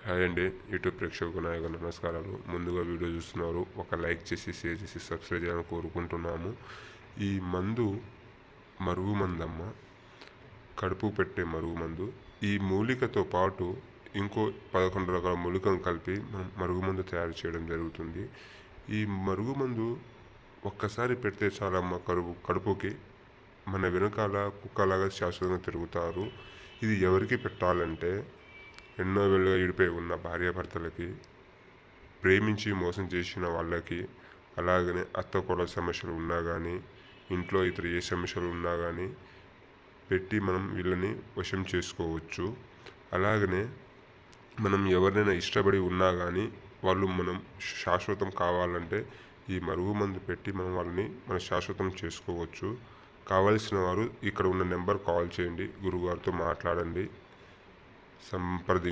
Hi అండి, YouTube ప్రేక్షకులకు నా యొక్క నమస్కారాలు. ముందుగా వీడియో చూస్తున్నారు, ఒక లైక్ చేసి షేర్ చేసి సబ్స్క్రైబ్ చేయాలని కోరుకుంటున్నాము. ఈ మందు మరుగు మందమ్మ, కడుపు పెట్టే మరుగు మందు. ఈ మూలికతో పాటు ఇంకో 11 రకాల మూలికలను కలిపి మనం మరుగు మందు తయారు చేయడం జరుగుతుంది. ఈ మరుగు మందు ఒక్కసారి పెడితే చాలమ్మ, కడుపుకి మన వెనకాల కుక్కలాగా శాశ్వతంగా తిరుగుతారు. ఇది ఎవరికి పెట్టాలంటే ఎన్నో వేలుగా విడిపోయి ఉన్న భార్యాభర్తలకి, ప్రేమించి మోసం చేసిన వాళ్ళకి, అలాగనే అత్తకోడల సమస్యలు ఉన్నా కానీ, ఇంట్లో ఇతర ఏ సమస్యలు ఉన్నా కానీ పెట్టి మనం వీళ్ళని వశం చేసుకోవచ్చు. అలాగనే మనం ఎవరినైనా ఇష్టపడి ఉన్నా కానీ వాళ్ళు మనం శాశ్వతం కావాలంటే ఈ మరుగు మందు పెట్టి మనం వాళ్ళని శాశ్వతం చేసుకోవచ్చు. కావలసిన వారు ఇక్కడ ఉన్న నెంబర్ కాల్ చేయండి, గురుగారితో మాట్లాడండి, సంప్రదించండి.